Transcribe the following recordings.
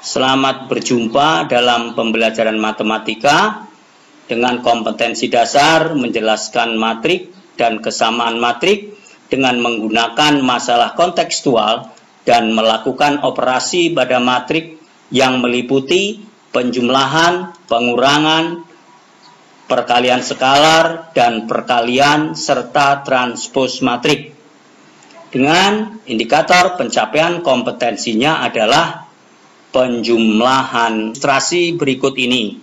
Selamat berjumpa dalam pembelajaran matematika dengan kompetensi dasar menjelaskan matrik dan kesamaan matrik dengan menggunakan masalah kontekstual dan melakukan operasi pada matrik yang meliputi penjumlahan, pengurangan, perkalian skalar, dan perkalian serta transpos matrik. Dengan indikator pencapaian kompetensinya adalah penjumlahan. Ilustrasi berikut ini.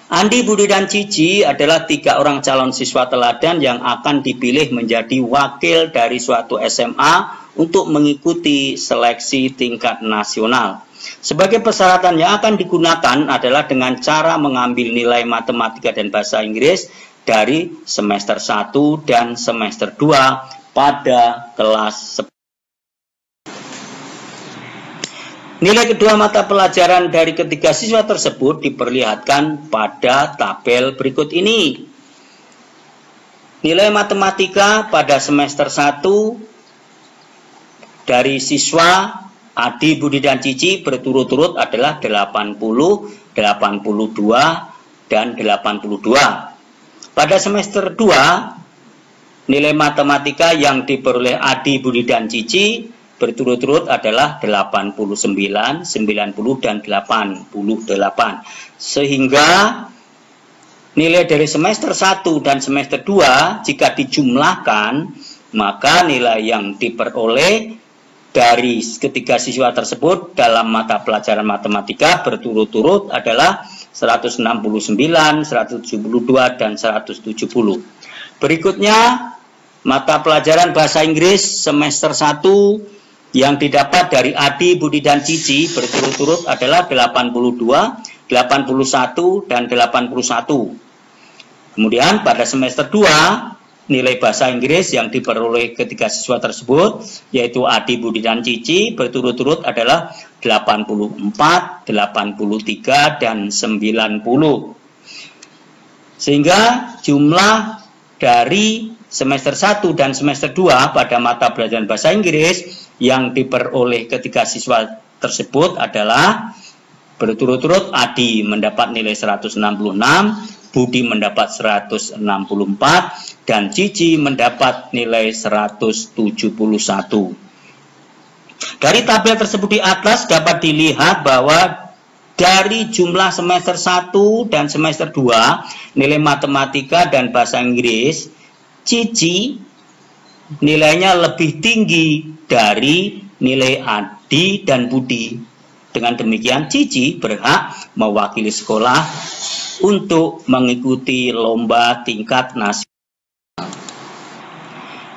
Andi, Budi, dan Cici adalah 3 orang calon siswa teladan yang akan dipilih menjadi wakil dari suatu SMA untuk mengikuti seleksi tingkat nasional. Sebagai persyaratan yang akan digunakan adalah dengan cara mengambil nilai matematika dan bahasa Inggris dari semester 1 dan semester 2 pada kelas 10. Nilai kedua mata pelajaran dari ketiga siswa tersebut diperlihatkan pada tabel berikut ini. Nilai matematika pada semester 1 dari siswa Adi, Budi, dan Cici berturut-turut adalah 80, 82, dan 82. Pada semester 2, nilai matematika yang diperoleh Adi, Budi, dan Cici berturut-turut adalah 89, 90, dan 88. Sehingga nilai dari semester 1 dan semester 2 jika dijumlahkan, maka nilai yang diperoleh dari ketiga siswa tersebut dalam mata pelajaran matematika berturut-turut adalah 169, 172, dan 170. Berikutnya, mata pelajaran bahasa Inggris semester 1 yang didapat dari Adi, Budi, dan Cici berturut-turut adalah 82, 81, dan 81. Kemudian pada semester 2, nilai bahasa Inggris yang diperoleh ketiga siswa tersebut, yaitu Adi, Budi, dan Cici, berturut-turut adalah 84, 83, dan 90. Sehingga jumlah dari semester 1 dan semester 2 pada mata pelajaran bahasa Inggris yang diperoleh ketiga siswa tersebut adalah berturut-turut Adi mendapat nilai 166, Budi mendapat 164, dan Cici mendapat nilai 171. Dari tabel tersebut di atas dapat dilihat bahwa dari jumlah semester 1 dan semester 2 nilai matematika dan bahasa Inggris, Cici nilainya lebih tinggi dari nilai Adi dan Budi. Dengan demikian, Cici berhak mewakili sekolah untuk mengikuti lomba tingkat nasional.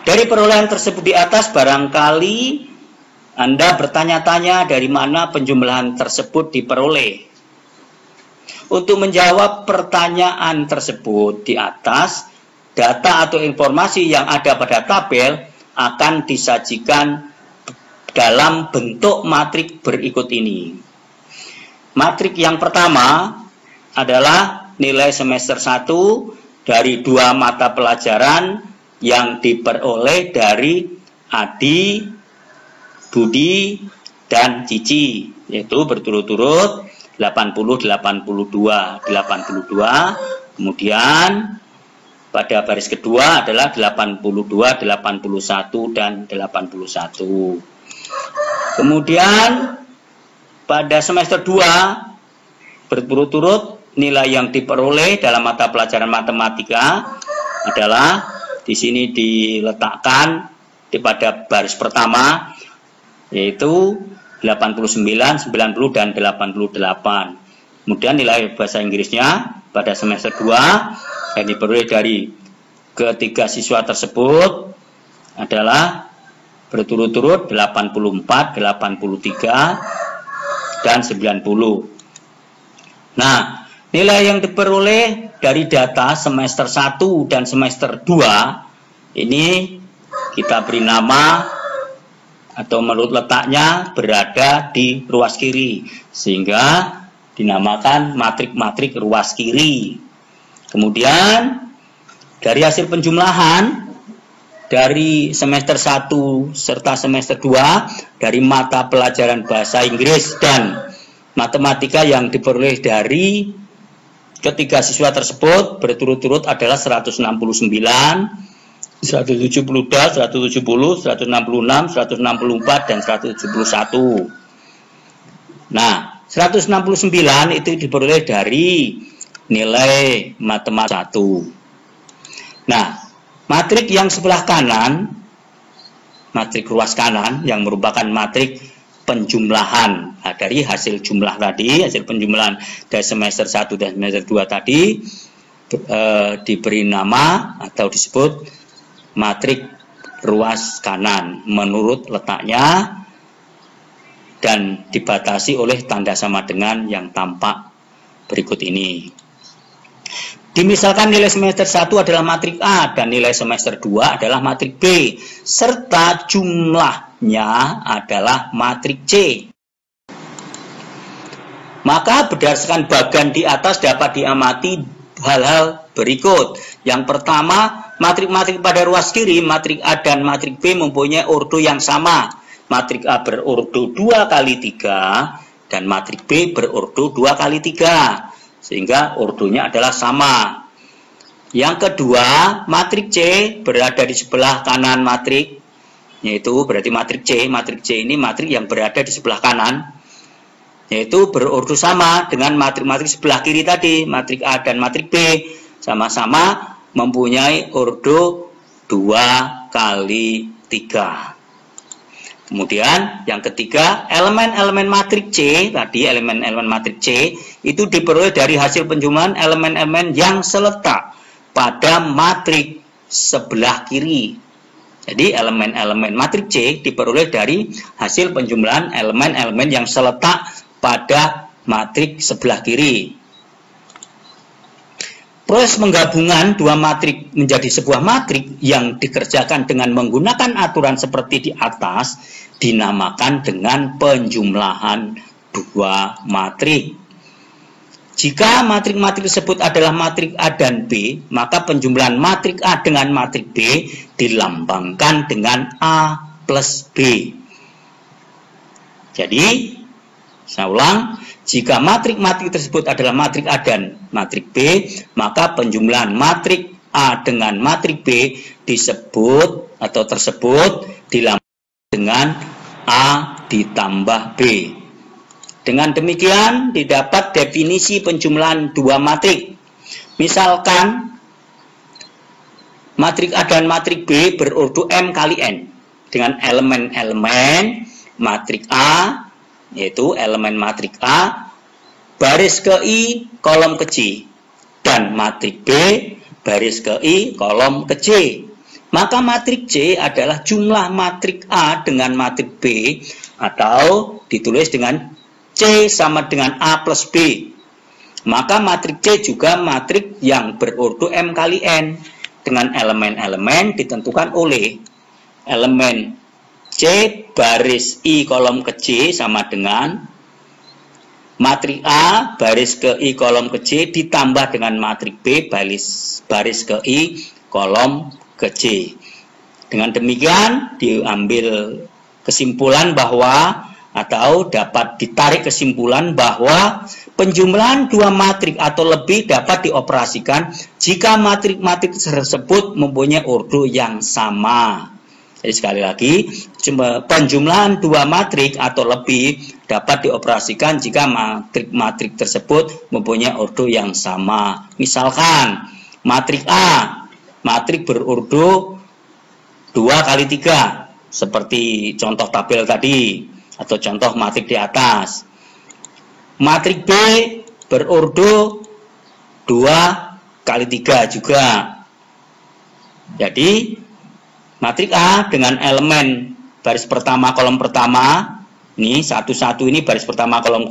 Dari perolehan tersebut di atas, barangkali Anda bertanya-tanya dari mana penjumlahan tersebut diperoleh. Untuk menjawab pertanyaan tersebut di atas, data atau informasi yang ada pada tabel akan disajikan dalam bentuk matrik berikut ini. Matrik yang pertama adalah nilai semester 1 dari 2 mata pelajaran yang diperoleh dari Adi, Budi, dan Cici, yaitu berturut-turut 80, 82, 82, kemudian pada baris kedua adalah 82, 81, dan 81. Kemudian pada semester 2 berturut-turut nilai yang diperoleh dalam mata pelajaran matematika adalah di sini diletakkan pada baris pertama, yaitu 89, 90, dan 88. Kemudian nilai bahasa Inggrisnya pada semester 2 yang diperoleh dari ketiga siswa tersebut adalah berturut-turut 84, 83, dan 90. Nah, nilai yang diperoleh dari data semester 1 dan semester 2 ini kita beri nama atau menurut letaknya berada di ruas kiri, sehingga dinamakan matrik-matrik ruas kiri. Kemudian dari hasil penjumlahan dari semester 1 serta semester 2 dari mata pelajaran bahasa Inggris dan matematika yang diperoleh dari ketiga siswa tersebut berturut-turut adalah 169, 172, 170, 166, 164, dan 171. Nah, 169 itu diperoleh dari nilai matematika 1. Nah, matrik yang sebelah kanan, matrik ruas kanan yang merupakan matrik penjumlahan. Nah, dari hasil jumlah tadi, hasil penjumlahan dari semester 1 dan semester 2 tadi diberi nama atau disebut matrik ruas kanan menurut letaknya dan dibatasi oleh tanda sama dengan yang tampak berikut ini. Dimisalkan nilai semester 1 adalah matrik A dan nilai semester 2 adalah matrik B, serta jumlahnya adalah matrik C. Maka berdasarkan bagan di atas dapat diamati hal-hal berikut. Yang pertama, matrik-matrik pada ruas kiri, matrik A dan matrik B mempunyai ordo yang sama. Matrik A berordo 2 kali 3 dan matrik B berordo 2 kali 3. Sehingga ordonya adalah sama. Yang kedua, matrik C berada di sebelah kanan matrik, yaitu berarti matrik C. Matrik C ini matrik yang berada di sebelah kanan, yaitu berordo sama dengan matrik-matrik sebelah kiri tadi. Matrik A dan matrik B sama-sama mempunyai ordo 2 kali 3. Kemudian yang ketiga, elemen-elemen matrik C, tadi elemen-elemen matrik C itu diperoleh dari hasil penjumlahan elemen-elemen yang seletak pada matrik sebelah kiri. Jadi elemen-elemen matrik C diperoleh dari hasil penjumlahan elemen-elemen yang seletak pada matrik sebelah kiri. Proses penggabungan dua matrik menjadi sebuah matrik yang dikerjakan dengan menggunakan aturan seperti di atas dinamakan dengan penjumlahan dua matrik. Jika matrik-matrik tersebut adalah matrik A dan B, maka penjumlahan matrik A dengan matrik B dilambangkan dengan A plus B. Jadi, saya ulang, jika matrik-matrik tersebut adalah matrik A dan matrik B, maka penjumlahan matrik A dengan matrik B disebut atau tersebut dilambangkan dengan A ditambah B. Dengan demikian didapat definisi penjumlahan dua matrik. Misalkan matrik A dan matrik B berordo M kali N dengan elemen-elemen matrik A, yaitu elemen matrik A baris ke I kolom ke J dan matrik B baris ke I kolom ke J. Maka matrik C adalah jumlah matrik A dengan matrik B atau ditulis dengan C sama dengan A plus B. Maka matrik C juga matrik yang berordo M kali N dengan elemen-elemen ditentukan oleh elemen C baris I kolom ke J sama dengan matrik A baris ke I kolom ke J ditambah dengan matrik B baris ke I kolom ke J. Dengan demikian diambil kesimpulan bahwa atau dapat ditarik kesimpulan bahwa penjumlahan dua matrik atau lebih dapat dioperasikan jika matrik-matrik tersebut mempunyai ordo yang sama. Jadi sekali lagi, penjumlahan dua matrik atau lebih dapat dioperasikan jika matrik-matrik tersebut mempunyai ordo yang sama. Misalkan matrik A, matrik berordo 2 kali 3 seperti contoh tabel tadi atau contoh matrik di atas. Matrik B berordo 2 kali 3 juga. Jadi matrik A dengan elemen baris pertama kolom pertama, ini 11 ini baris pertama kolom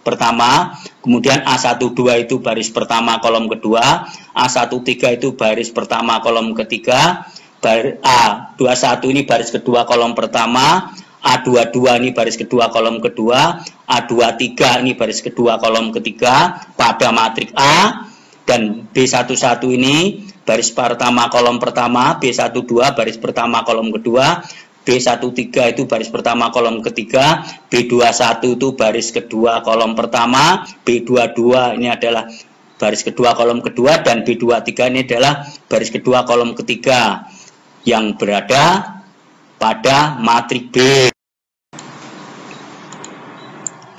pertama, kemudian A12 itu baris pertama kolom kedua, A13 itu baris pertama kolom ketiga, A21 ini baris kedua kolom pertama, A22 ini baris kedua kolom kedua, A23 ini baris kedua kolom ketiga pada matrik A, dan B11 ini baris pertama kolom pertama, B12 baris pertama kolom kedua, B13 itu baris pertama kolom ketiga, B21 itu baris kedua kolom pertama, B22 ini adalah baris kedua kolom kedua, dan B23 ini adalah baris kedua kolom ketiga yang berada pada matrik B.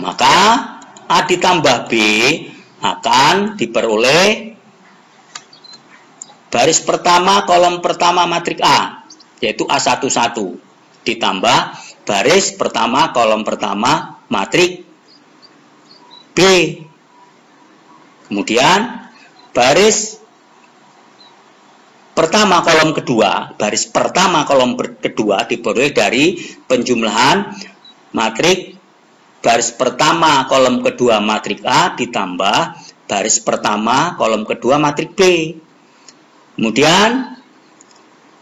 Maka A ditambah B akan diperoleh baris pertama kolom pertama matrik A, yaitu A11 ditambah baris pertama kolom pertama matrik B. Kemudian baris pertama kolom kedua, baris pertama kolom kedua diperoleh dari penjumlahan matrik baris pertama kolom kedua matrik A ditambah baris pertama kolom kedua matrik B. Kemudian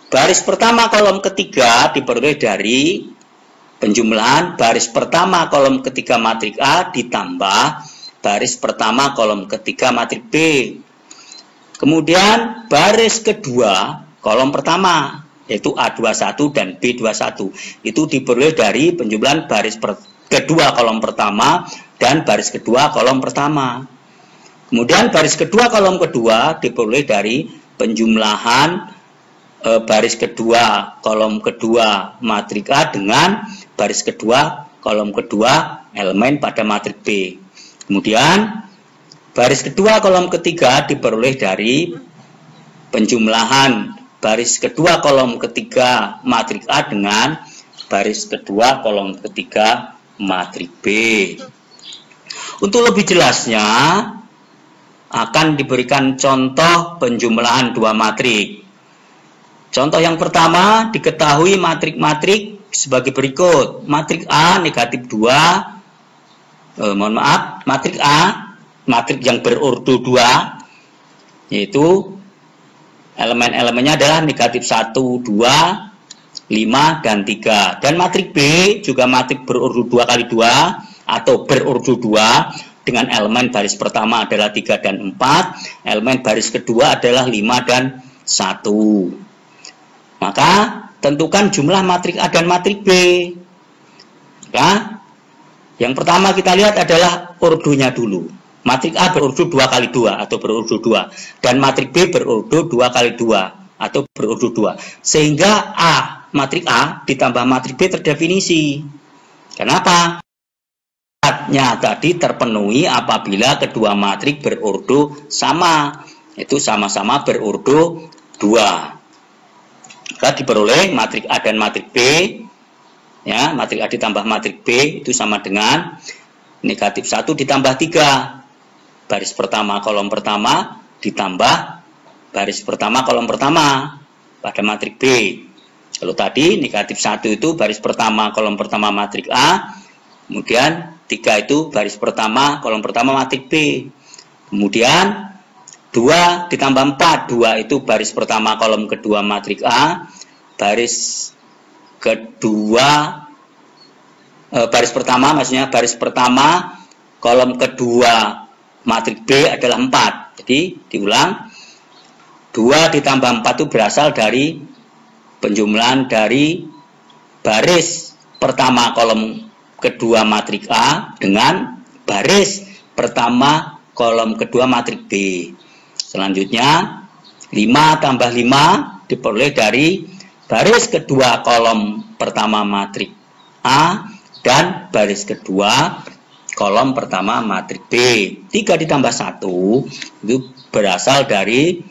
baris pertama kolom ketiga diperoleh dari penjumlahan baris pertama kolom ketiga matrik A ditambah baris pertama kolom ketiga matrik B. Kemudian baris kedua kolom pertama, yaitu A21 dan B21, itu diperoleh dari penjumlahan baris kedua kolom pertama dan baris kedua kolom pertama. Kemudian baris kedua kolom kedua diperoleh dari penjumlahan baris kedua kolom kedua matrik A dengan baris kedua kolom kedua elemen pada matrik B. Kemudian baris kedua kolom ketiga diperoleh dari penjumlahan baris kedua kolom ketiga matrik A dengan baris kedua kolom ketiga matrik B. Untuk lebih jelasnya akan diberikan contoh penjumlahan dua matrik. Contoh yang pertama, diketahui matrik-matrik sebagai berikut. Matrik A negatif 2, matrik A, matrik yang berordo 2, yaitu elemen-elemennya adalah negatif 1, 2, 5, dan 3. Dan matrik B juga matrik berordo 2 kali 2 atau berordo 2 dengan elemen baris pertama adalah 3 dan 4, elemen baris kedua adalah 5 dan 1. Maka tentukan jumlah matrik A dan matrik B. Maka yang pertama kita lihat adalah ordonya dulu. Matrik A berordo 2 kali 2 atau berordo 2. Dan matrik B berordo 2 kali 2 atau berordo 2. Sehingga matrik A ditambah matrik B terdefinisi. Kenapa? Syaratnya tadi terpenuhi apabila kedua matrik berordo sama. Itu sama-sama berordo 2. Maka diperoleh matrik A dan matrik B. Ya, matrik A ditambah matrik B itu sama dengan negatif 1 ditambah 3. Baris pertama kolom pertama ditambah baris pertama kolom pertama pada matrik B. Kalau tadi negatif 1 itu baris pertama kolom pertama matrik A, kemudian 3 itu baris pertama kolom pertama matrik B. Kemudian 2 ditambah 4, 2 itu baris pertama kolom kedua matrik A, baris kedua baris pertama maksudnya baris pertama kolom kedua matrik B adalah 4. Jadi diulang, 2 ditambah 4 itu berasal dari penjumlahan dari baris pertama kolom kedua matrik A dengan baris pertama kolom kedua matrik B. Selanjutnya 5 tambah 5 diperoleh dari baris kedua kolom pertama matrik A dan baris kedua kolom pertama matrik B. 3 ditambah 1 itu berasal dari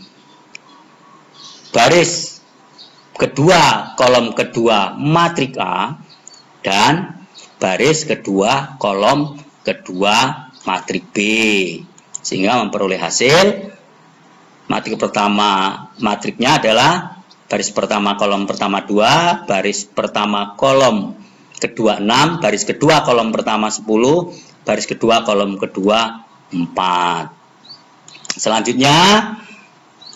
baris kedua kolom kedua matrik A dan baris kedua kolom kedua matrik B. Sehingga memperoleh hasil matrik pertama matriknya adalah baris pertama kolom pertama 2, baris pertama kolom kedua 6, baris kedua kolom pertama 10, baris kedua kolom kedua 4. Selanjutnya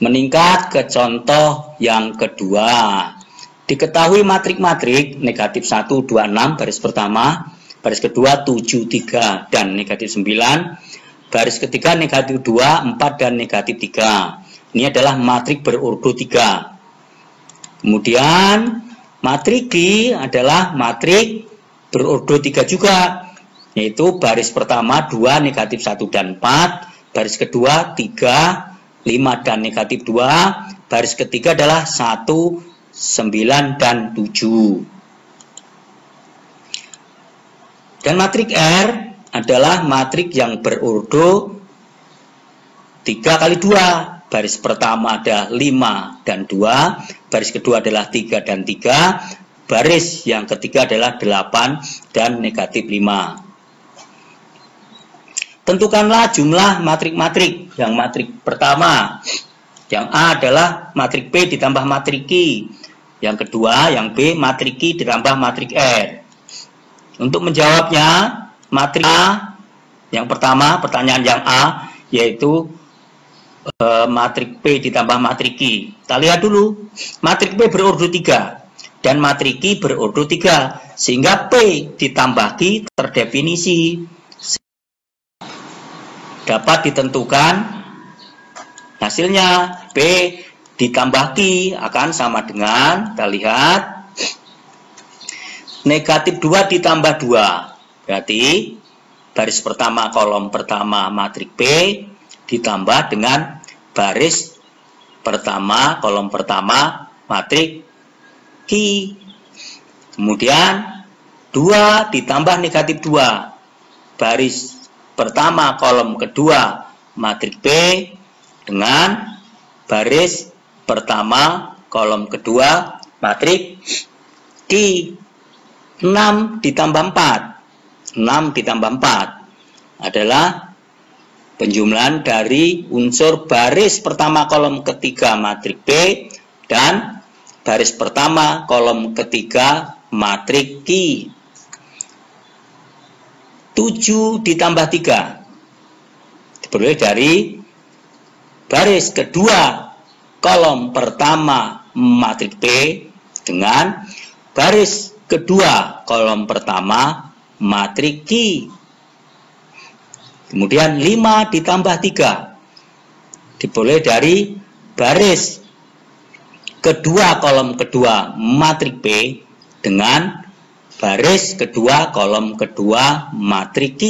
meningkat ke contoh yang kedua. Diketahui matrik-matrik negatif 1, 2, 6 baris pertama, baris kedua 7, 3 dan negatif 9, baris ketiga negatif 2, 4 dan negatif 3. Ini adalah matrik berordo 3. Kemudian Matrik Q adalah matrik berordo 3 juga, yaitu baris pertama 2, negatif 1 dan 4, baris kedua 3, 5 dan negatif 2, baris ketiga adalah 1, 9 dan 7. Dan matrik R adalah matrik yang berordo 3 kali 2. Baris pertama ada 5 dan 2, baris kedua adalah 3 dan 3, baris yang ketiga adalah 8 dan negatif 5. Tentukanlah jumlah matrik-matrik. Yang matrik pertama, yang A adalah matrik P ditambah matrik Q. Yang kedua, yang B, matrik Q ditambah matrik R. Untuk menjawabnya, matrik A, yang pertama, pertanyaan yang A, yaitu matrik P ditambah matrik Q. Kita lihat dulu, matrik P berordo 3 dan matrik Q berordo 3, sehingga P ditambah Q terdefinisi. Dapat ditentukan hasilnya P ditambah Q akan sama dengan, kita lihat, negatif 2 ditambah 2. Berarti baris pertama kolom pertama matrik P ditambah dengan baris pertama kolom pertama matrik Q. Kemudian 2 ditambah negatif 2. Baris pertama kolom kedua matrik P dengan baris pertama kolom kedua matrik Q. 6 ditambah 4. 6 ditambah 4 adalah penjumlahan dari unsur baris pertama kolom ketiga matrik P dan baris pertama kolom ketiga matrik Q. 7 ditambah 3 diperoleh dari baris kedua kolom pertama matrik P dengan baris kedua kolom pertama matrik Q. Kemudian 5 ditambah 3 diperoleh dari baris kedua kolom kedua matrik P dengan baris kedua kolom kedua matrik Q.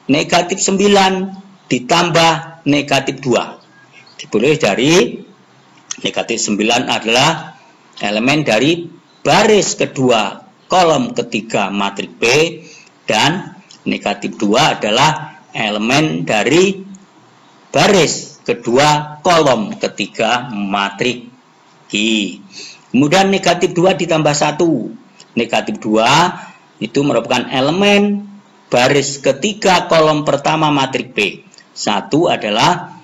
Negatif 9 ditambah negatif 2 diperoleh dari negatif 9 adalah elemen dari baris kedua kolom ketiga matrik P dan negatif 2 adalah elemen dari baris kedua kolom ketiga matrik Q. Kemudian negatif 2 ditambah 1. Negatif 2 itu merupakan elemen baris ketiga kolom pertama matrik P. 1 adalah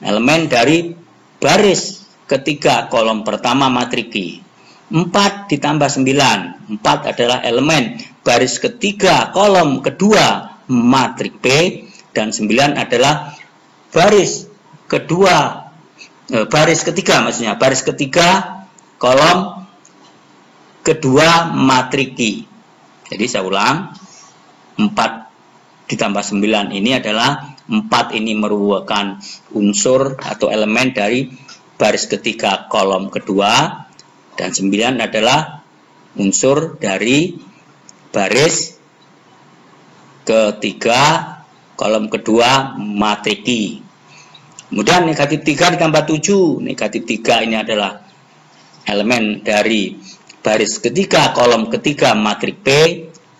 elemen dari baris ketiga kolom pertama matrik Q. 4 ditambah 9. 4 adalah elemen baris ketiga kolom kedua matrik P dan 9 adalah baris kedua baris ketiga kolom kedua matrik Q. Jadi saya ulang, 4 ditambah 9 ini adalah 4 ini merupakan unsur atau elemen dari baris ketiga kolom kedua dan 9 adalah unsur dari baris ketiga kolom kedua matrik Q. Kemudian negatif 3 ditambah 7. Negatif 3 ini adalah elemen dari baris ketiga kolom ketiga matrik P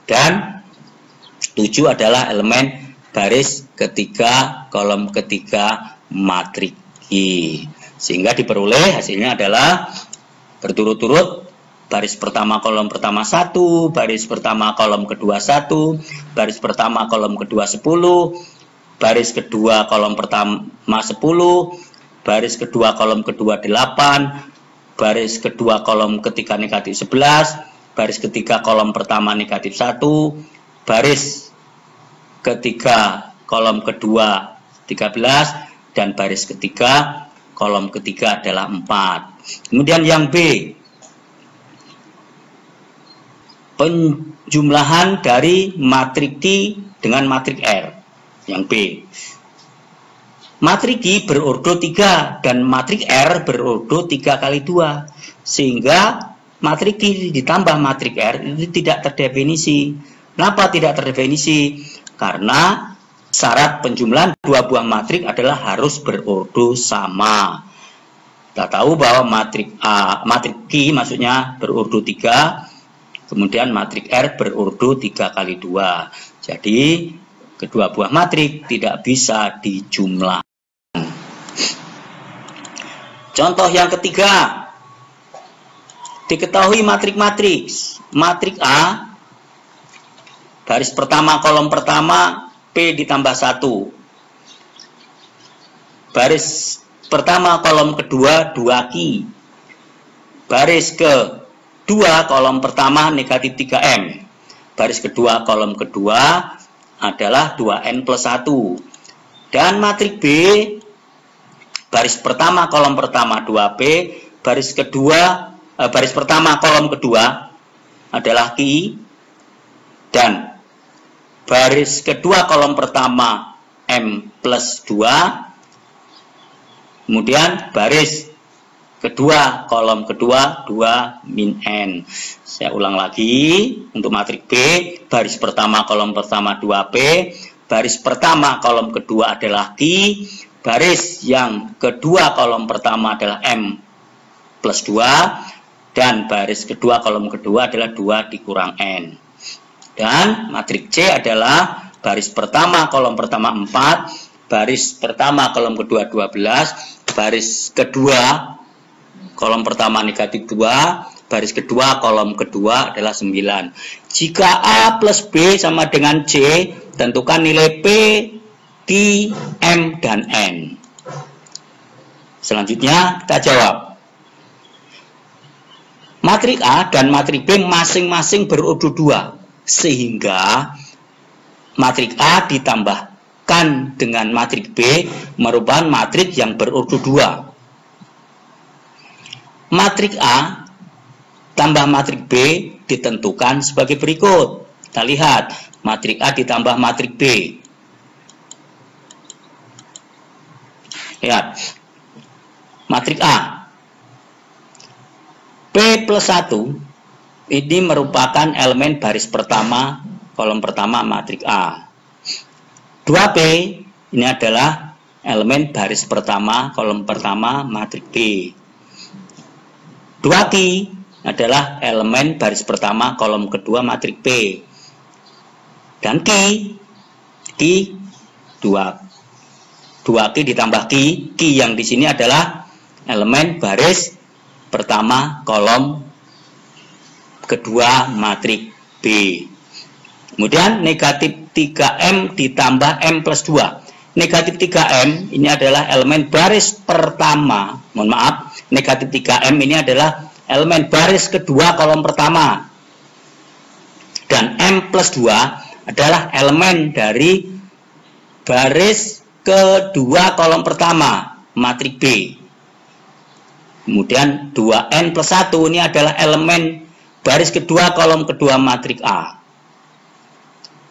dan 7 adalah elemen baris ketiga kolom ketiga matrik Q. Sehingga diperoleh hasilnya adalah berturut-turut baris pertama kolom pertama 1, baris pertama kolom kedua 1, baris pertama kolom kedua 10, baris kedua kolom pertama 10, baris kedua kolom kedua 8, baris kedua kolom ketiga negatif 11, baris ketiga kolom pertama negatif 1, baris ketiga kolom kedua 13, dan baris ketiga kolom ketiga adalah 4. Kemudian yang B, penjumlahan dari matrik Q dengan matrik R. Yang B, matrik Q berordo 3 dan matrik R berordo 3 kali 2, sehingga matrik Q ditambah matrik R itu tidak terdefinisi. Kenapa tidak terdefinisi? Karena syarat penjumlahan dua buah matrik adalah harus berordo sama. Kita tahu bahwa matrik Q maksudnya berordo 3, kemudian matrik R berordo 3 kali 2. Jadi kedua buah matrik tidak bisa dijumlahkan. Contoh yang ketiga, diketahui matrik-matriks. Matrik A, baris pertama kolom pertama P ditambah 1. Baris pertama kolom kedua 2Q. Baris kedua kolom pertama negatif 3M. Baris kedua kolom kedua adalah 2N plus 1. Dan matrik B, baris pertama kolom pertama 2P. Baris pertama kolom kedua adalah Q. Dan baris kedua kolom pertama M plus 2. Kemudian baris kedua kolom kedua 2 min N. Saya ulang lagi untuk matrik B, baris pertama kolom pertama 2P, baris pertama kolom kedua adalah Q, baris yang kedua kolom pertama adalah M plus 2, dan baris kedua kolom kedua adalah 2 dikurang N. Dan matrik C adalah baris pertama kolom pertama 4, baris pertama kolom kedua 12, baris kedua kolom pertama negatif 2, baris kedua kolom kedua adalah 9. Jika A plus B sama dengan C, tentukan nilai P, Q, M, dan N. Selanjutnya kita jawab. Matrik A dan matrik B masing-masing berordo 2, sehingga matrik A ditambahkan dengan matrik B merupakan matrik yang berordo 2. Matrik A tambah matrik B ditentukan sebagai berikut. Kita lihat, matrik A ditambah matrik B. Lihat, matrik A. P plus 1 ini merupakan elemen baris pertama, kolom pertama matrik A. 2P ini adalah elemen baris pertama, kolom pertama matrik B. 2Q adalah elemen baris pertama, kolom kedua matrik P. Dan Q 2Q ditambah Q yang di sini adalah elemen baris pertama, kolom kedua matrik B. Kemudian negatif 3M ditambah M plus 2. Negatif 3M ini adalah elemen baris pertama, mohon maaf, negatif 3M ini adalah elemen baris kedua kolom pertama. Dan M plus 2 adalah elemen dari baris kedua kolom pertama, matrik B. Kemudian 2N plus 1 ini adalah elemen baris kedua kolom kedua matrik A.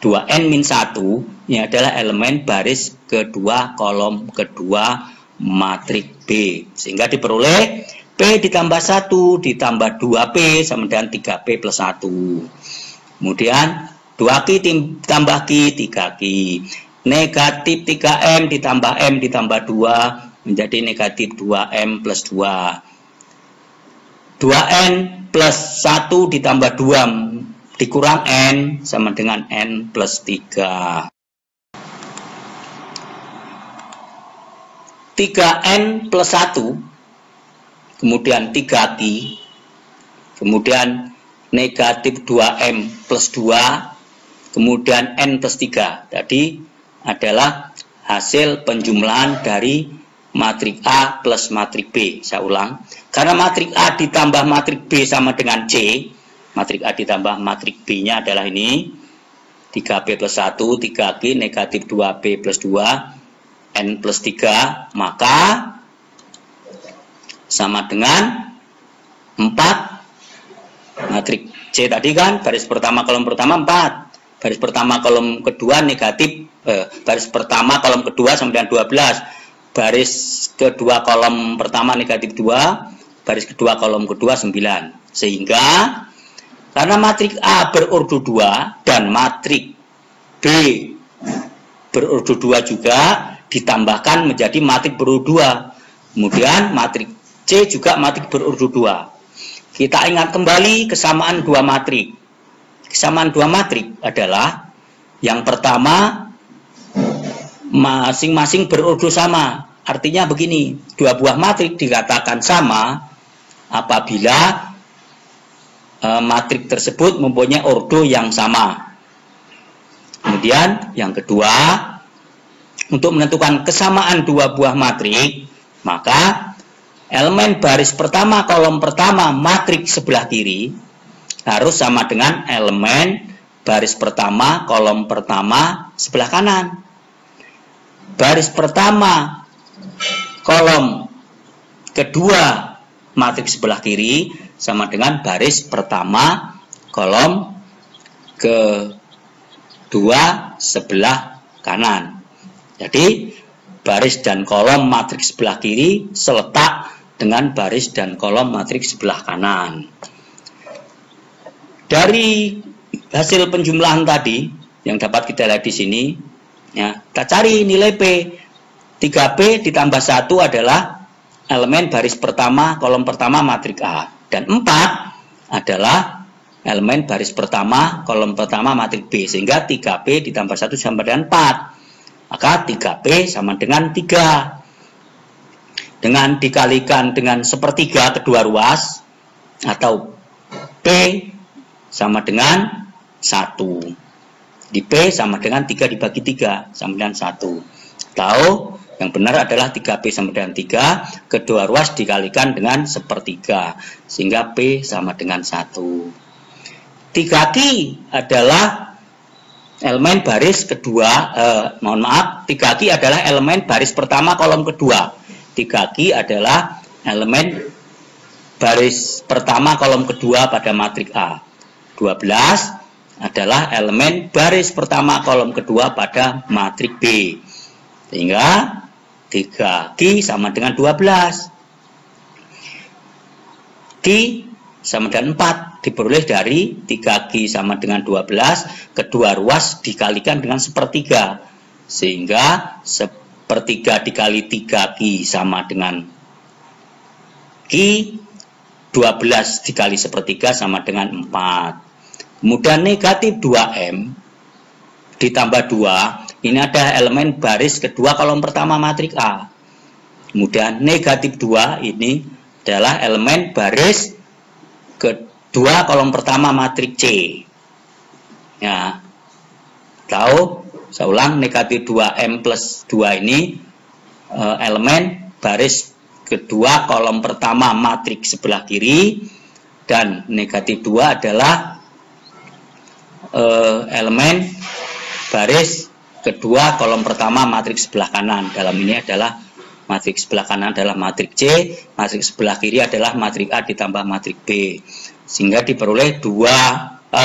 2N min 1 ini adalah elemen baris kedua kolom kedua matrik B. Sehingga diperoleh P ditambah 1 ditambah 2P sama dengan 3P plus 1. Kemudian 2Q ditambah Q 3Q. Negatif 3M ditambah M ditambah 2 menjadi negatif 2M plus 2. 2N plus 1 ditambah 2 dikurang N sama dengan N plus 3. 3N plus 1, kemudian 3Q, kemudian negatif 2M plus 2, kemudian N plus 3. Tadi adalah hasil penjumlahan dari matrik A plus matrik B. Saya ulang, karena matrik A ditambah matrik B sama dengan C, matrik A ditambah matrik B-nya adalah ini, 3P plus 1, 3Q, negatif 2P plus 2, N plus 3, maka sama dengan 4. Matrik C tadi kan, baris pertama kolom pertama 4, baris pertama kolom kedua negatif, baris pertama kolom kedua sama dengan 12, baris kedua kolom pertama negatif 2, baris kedua kolom kedua 9. Sehingga karena matrik A berordo 2 dan matrik B berordo 2 juga ditambahkan menjadi matrik berordo 2. Kemudian matrik C juga matrik berordo 2. Kita ingat kembali kesamaan dua matrik. Kesamaan dua matrik adalah yang pertama masing-masing berordo sama. Artinya begini, dua buah matrik dikatakan sama apabila matrik tersebut mempunyai ordo yang sama. Kemudian yang kedua, untuk menentukan kesamaan dua buah matrik, maka elemen baris pertama kolom pertama matrik sebelah kiri harus sama dengan elemen baris pertama kolom pertama sebelah kanan. Baris pertama kolom kedua matrik sebelah kiri sama dengan baris pertama kolom kedua sebelah kanan. Jadi baris dan kolom matrik sebelah kiri seletak dengan baris dan kolom matrik sebelah kanan. Dari hasil penjumlahan tadi yang dapat kita lihat di sini, ya, kita cari nilai P. 3P ditambah 1 adalah elemen baris pertama kolom pertama matrik A, dan 4 adalah elemen baris pertama kolom pertama matrik B, sehingga 3P ditambah 1 sama dengan 4. Maka 3P sama dengan 3. Dengan dikalikan dengan sepertiga kedua ruas, atau P sama dengan 1. Di P sama dengan 3 dibagi 3 sama dengan 1. Atau yang benar adalah 3P sama dengan 3, kedua ruas dikalikan dengan sepertiga, sehingga P sama dengan 1. 3Q adalah elemen baris kedua, 3Q adalah elemen baris pertama kolom kedua. 3Q adalah elemen baris pertama kolom kedua pada matrik A. 12 adalah elemen baris pertama kolom kedua pada matrik B. Sehingga 3Q sama dengan 12. Q sama dengan 4 diperoleh dari 3Q sama dengan 12, kedua ruas dikalikan dengan sepertiga, sehingga sepertiga dikali 3Q sama dengan Q, 12 dikali sepertiga sama dengan 4. Kemudian negatif 2M ditambah 2, ini ada elemen baris kedua kolom pertama matrik A. Kemudian negatif 2 ini adalah elemen baris kedua kolom pertama matrik C. Ya, tahu? Saya ulang, negatif 2M plus 2 ini elemen baris kedua kolom pertama matrik sebelah kiri, dan negatif 2 adalah elemen baris kedua kolom pertama matrik sebelah kanan. Dalam ini adalah matrik sebelah kanan adalah matrik C, matrik sebelah kiri adalah matrik A ditambah matrik B. Sehingga diperoleh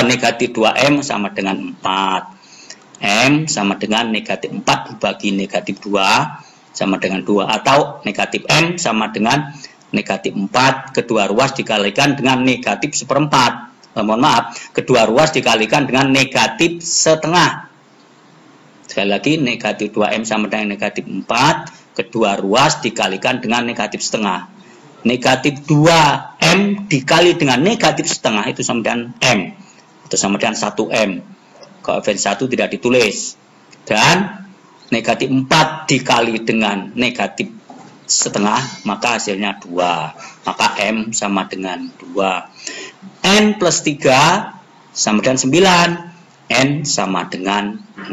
negatif 2M sama dengan 4. M sama dengan negatif 4 dibagi negatif 2 sama dengan 2. Atau negatif M sama dengan negatif 4, kedua ruas dikalikan dengan negatif seperempat. Mohon maaf, kedua ruas dikalikan dengan negatif setengah. Sekali lagi, negatif 2M sama dengan negatif 4, kedua ruas dikalikan dengan negatif setengah. Negatif 2M dikali dengan negatif setengah itu sama dengan M, itu sama dengan 1M. Koefisien 1 tidak ditulis. Dan negatif 4 dikali dengan negatif setengah, maka hasilnya 2. Maka M sama dengan 2. N plus 3 sama dengan 9. N sama dengan 6.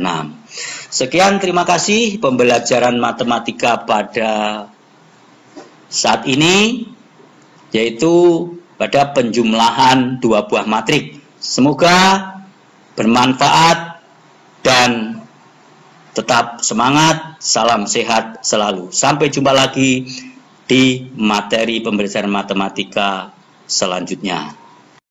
Sekian, terima kasih pembelajaran matematika pada saat ini, yaitu pada penjumlahan dua buah matrik. Semoga bermanfaat dan tetap semangat. Salam sehat selalu. Sampai jumpa lagi di materi pembelajaran matematika selanjutnya.